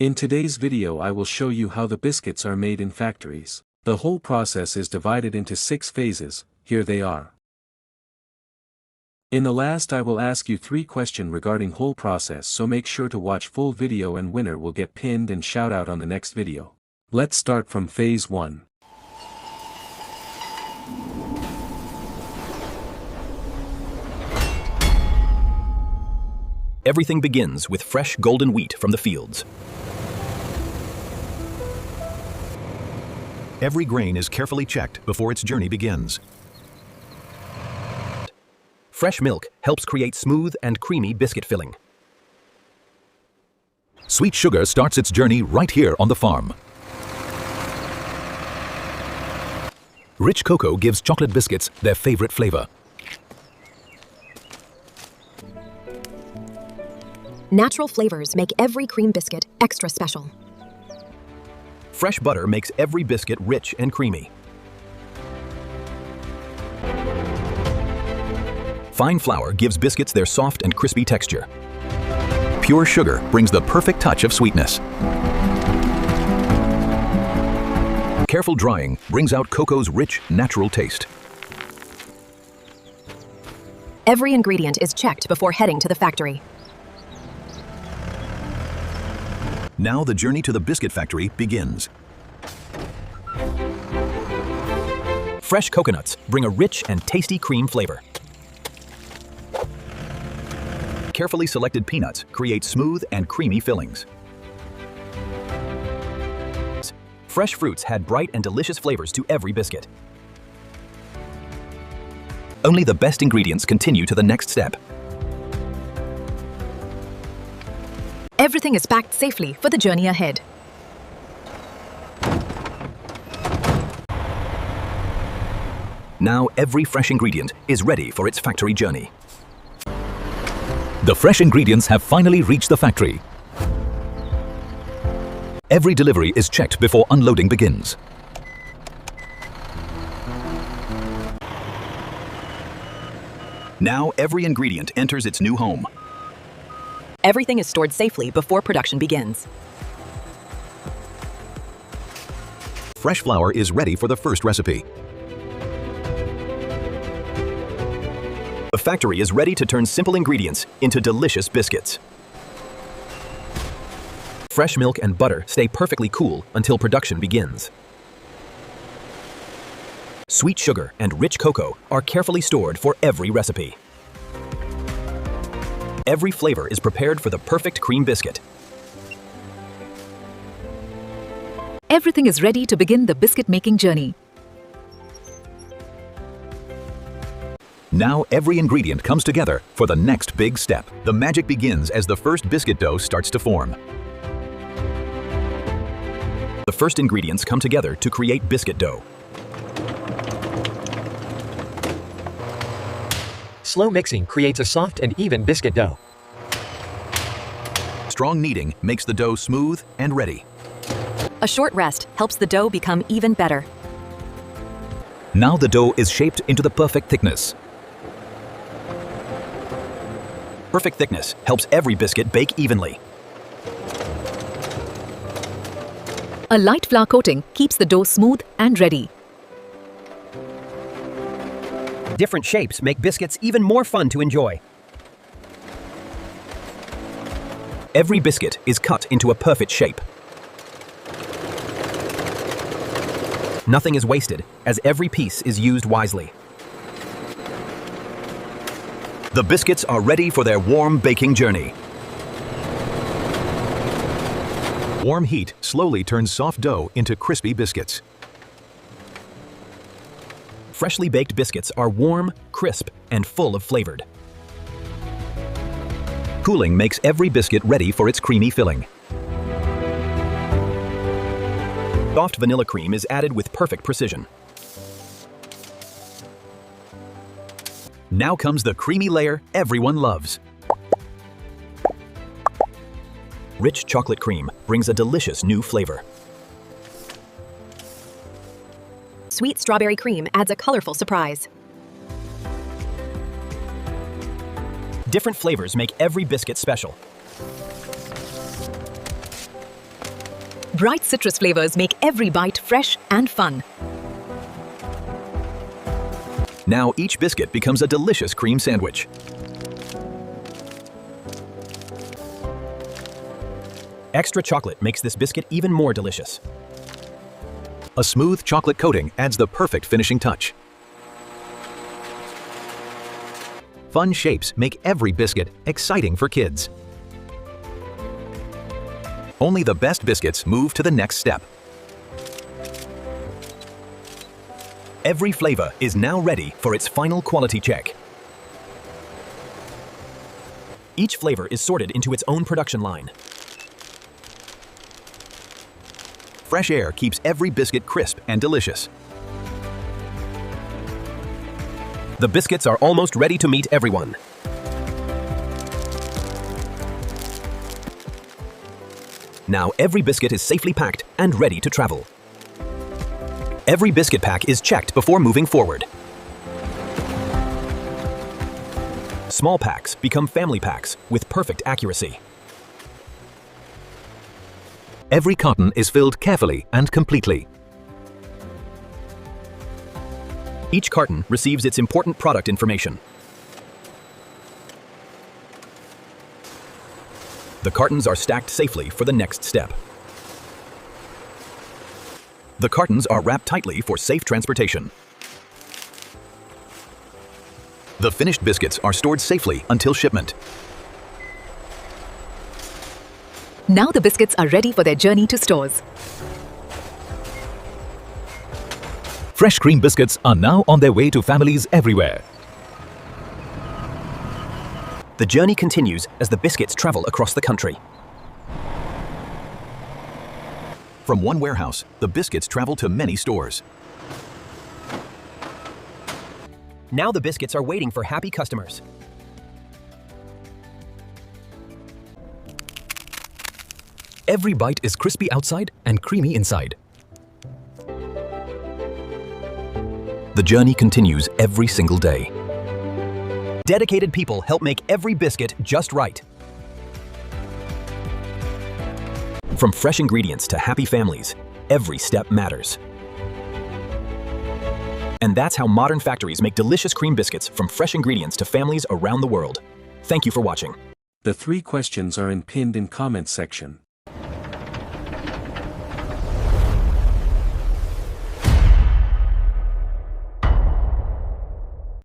In today's video I will show you how the biscuits are made in factories. The whole process is divided into 6 phases, here they are. In the last I will ask you 3 questions regarding whole process, so make sure to watch full video and winner will get pinned and shout out on the next video. Let's start from phase 1. Everything begins with fresh golden wheat from the fields. Every grain is carefully checked before its journey begins. Fresh milk helps create smooth and creamy biscuit filling. Sweet sugar starts its journey right here on the farm. Rich cocoa gives chocolate biscuits their favorite flavor. Natural flavors make every cream biscuit extra special. Fresh butter makes every biscuit rich and creamy. Fine flour gives biscuits their soft and crispy texture. Pure sugar brings the perfect touch of sweetness. Careful drying brings out cocoa's rich, natural taste. Every ingredient is checked before heading to the factory. Now the journey to the biscuit factory begins. Fresh coconuts bring a rich and tasty cream flavor. Carefully selected peanuts create smooth and creamy fillings. Fresh fruits add bright and delicious flavors to every biscuit. Only the best ingredients continue to the next step. Everything is packed safely for the journey ahead. Now every fresh ingredient is ready for its factory journey. The fresh ingredients have finally reached the factory. Every delivery is checked before unloading begins. Now every ingredient enters its new home. Everything is stored safely before production begins. Fresh flour is ready for the first recipe. The factory is ready to turn simple ingredients into delicious biscuits. Fresh milk and butter stay perfectly cool until production begins. Sweet sugar and rich cocoa are carefully stored for every recipe. Every flavor is prepared for the perfect cream biscuit. Everything is ready to begin the biscuit making journey. Now every ingredient comes together for the next big step. The magic begins as the first biscuit dough starts to form. The first ingredients come together to create biscuit dough. Slow mixing creates a soft and even biscuit dough. Strong kneading makes the dough smooth and ready. A short rest helps the dough become even better. Now the dough is shaped into the perfect thickness. Perfect thickness helps every biscuit bake evenly. A light flour coating keeps the dough smooth and ready. Different shapes make biscuits even more fun to enjoy. Every biscuit is cut into a perfect shape. Nothing is wasted, as every piece is used wisely. The biscuits are ready for their warm baking journey. Warm heat slowly turns soft dough into crispy biscuits. Freshly baked biscuits are warm, crisp, and full of flavored. Cooling makes every biscuit ready for its creamy filling. Soft vanilla cream is added with perfect precision. Now comes the creamy layer everyone loves. Rich chocolate cream brings a delicious new flavor. Sweet strawberry cream adds a colorful surprise. Different flavors make every biscuit special. Bright citrus flavors make every bite fresh and fun. Now each biscuit becomes a delicious cream sandwich. Extra chocolate makes this biscuit even more delicious. A smooth chocolate coating adds the perfect finishing touch. Fun shapes make every biscuit exciting for kids. Only the best biscuits move to the next step. Every flavor is now ready for its final quality check. Each flavor is sorted into its own production line. Fresh air keeps every biscuit crisp and delicious. The biscuits are almost ready to meet everyone. Now every biscuit is safely packed and ready to travel. Every biscuit pack is checked before moving forward. Small packs become family packs with perfect accuracy. Every carton is filled carefully and completely. Each carton receives its important product information. The cartons are stacked safely for the next step. The cartons are wrapped tightly for safe transportation. The finished biscuits are stored safely until shipment. Now the biscuits are ready for their journey to stores. Fresh cream biscuits are now on their way to families everywhere. The journey continues as the biscuits travel across the country. From one warehouse, the biscuits travel to many stores. Now the biscuits are waiting for happy customers. Every bite is crispy outside and creamy inside. The journey continues every single day. Dedicated people help make every biscuit just right. From fresh ingredients to happy families, every step matters. And that's how modern factories make delicious cream biscuits from fresh ingredients to families around the world. Thank you for watching. The 3 questions are pinned in comment section.